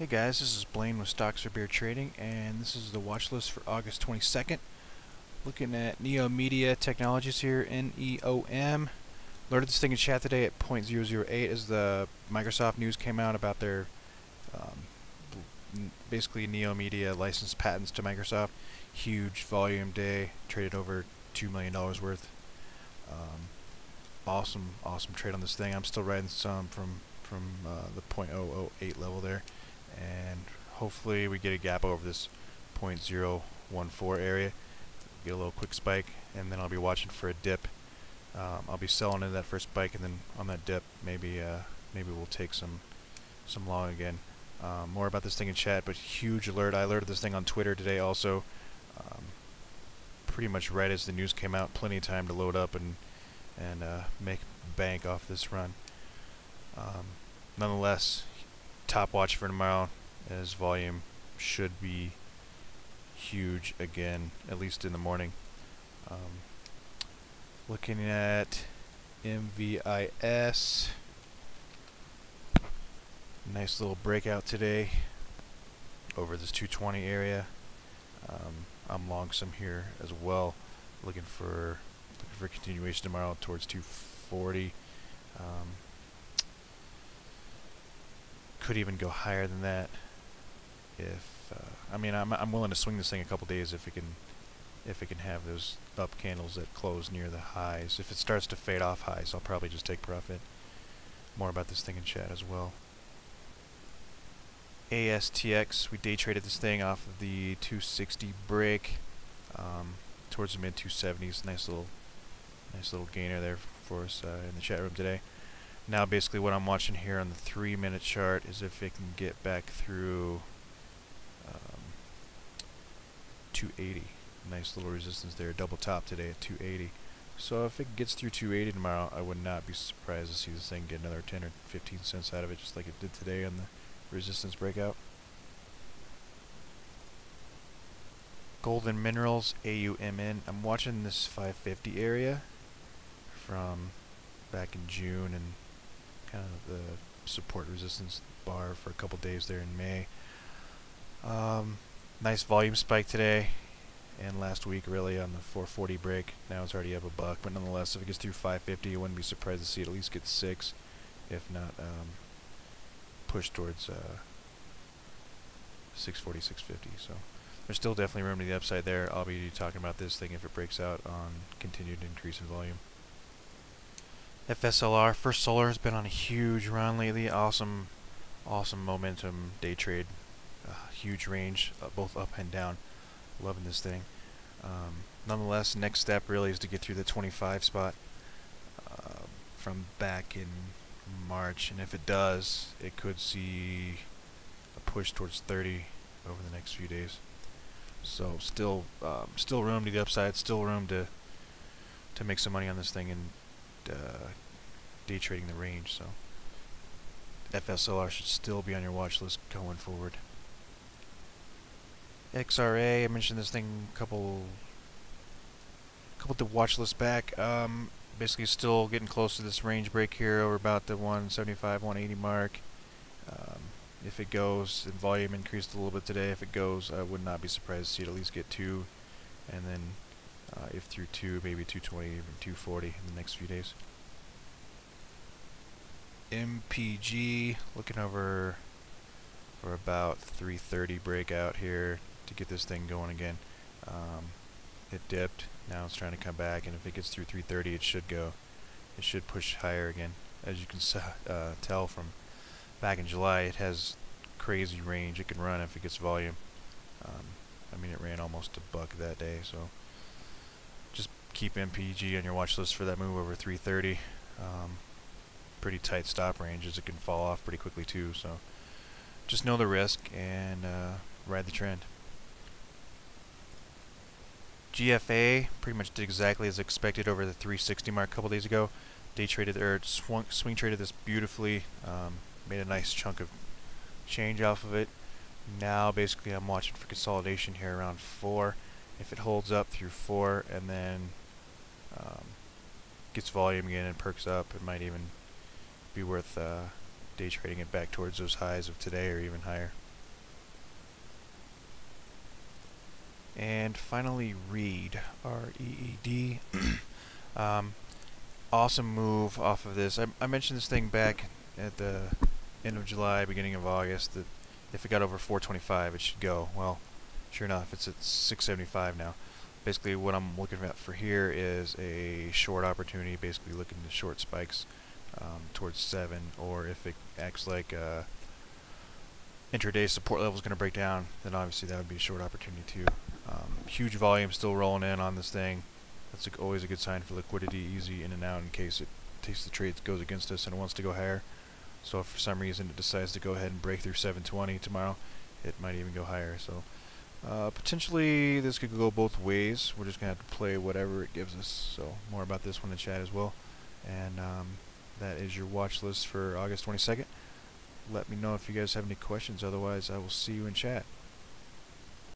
Hey guys, this is Blaine with Stocks for Beer Trading, and this is the watch list for August 22nd. Looking at NEOM Media Technologies here, NEOM. Alerted this thing in chat today at 0.008 as the Microsoft news came out about their basically NEOM Media licensed patents to Microsoft. Huge volume day, traded over $2 million worth. Awesome trade on this thing. I'm still riding some from the 0.008 level there, and hopefully we get a gap over this 0.014 area, get a little quick spike, and then I'll be watching for a dip. I'll be selling into that first spike, and then on that dip maybe we'll take some long again. More about this thing in chat, but huge alert. I alerted this thing on Twitter today also, pretty much right as the news came out. Plenty of time to load up and make bank off this run. Nonetheless, top watch for tomorrow, as volume should be huge again, at least in the morning. Looking at MVIS, nice little breakout today over this 220 area. I'm long some here as well, looking for continuation tomorrow towards 240. Could even go higher than that if I mean, I'm willing to swing this thing a couple days if it can have those up candles that close near the highs. If it starts to fade off highs, I'll probably just take profit. More about this thing in chat as well. ASTX, we day traded this thing off of the 260 break towards the mid 270s. Nice little gainer there for us in the chat room today. Now basically what I'm watching here on the 3-minute chart is if it can get back through 280. Nice little resistance there, double top today at 280. So if it gets through 280 tomorrow, I would not be surprised to see this thing get another 10 or 15 cents out of it, just like it did today on the resistance breakout. Golden Minerals, AUMN. I'm watching this 550 area from back in June and kind of the support resistance bar for a couple days there in May. Nice volume spike today and last week really on the 440 break. Now it's already up $1, but nonetheless, if it gets through 550, I wouldn't be surprised to see it at least get 6, if not push towards 640, 650. So there's still definitely room to the upside there. I'll be talking about this thing if it breaks out on continued increase in volume. FSLR, First Solar, has been on a huge run lately. Awesome momentum day trade. Huge range, both up and down. Loving this thing. Nonetheless, next step really is to get through the 25 spot from back in March, and if it does, it could see a push towards 30 over the next few days. So still room to the upside, still room to make some money on this thing and day trading the range. So FSLR should still be on your watch list going forward. XRA, I mentioned this thing a couple watch lists back. Basically still getting close to this range break here over about the 175, 180 mark. If it goes, and volume increased a little bit today, if it goes, I would not be surprised to see it at least get 2, and then if through 2, maybe 220, even 240 in the next few days. MPG, looking over for about 330 breakout here to get this thing going again. It dipped, now it's trying to come back, and if it gets through 330, it should push higher again. As you can tell from back in July, it has crazy range it can run if it gets volume. I mean, it ran almost $1 that day, so just keep MPG on your watch list for that move over 330. Pretty tight stop ranges. It can fall off pretty quickly too, so just know the risk and ride the trend. GFA pretty much did exactly as expected over the 360 mark a couple days ago. Day traded or swing traded this beautifully. Made a nice chunk of change off of it. Now basically I'm watching for consolidation here around 4. If it holds up through 4 and then gets volume again and perks up, it might even be worth day trading it back towards those highs of today or even higher. And finally, Reed, R-E-E-D. Awesome move off of this. I mentioned this thing back at the end of July, beginning of August, that if it got over 425, it should go. Well, sure enough, it's at 675 now. Basically, what I'm looking at for here is a short opportunity, basically looking to short spikes towards 7, or if it acts like intraday support level is going to break down, then obviously that would be a short opportunity too. Huge volume still rolling in on this thing. That's always a good sign for liquidity, easy in and out in case it takes the trade, goes against us and it wants to go higher. So if for some reason it decides to go ahead and break through 720 tomorrow, it might even go higher. So potentially this could go both ways. We're just going to have to play whatever it gives us. So more about this one in the chat as well. And that is your watch list for August 22nd. Let me know if you guys have any questions. Otherwise, I will see you in chat.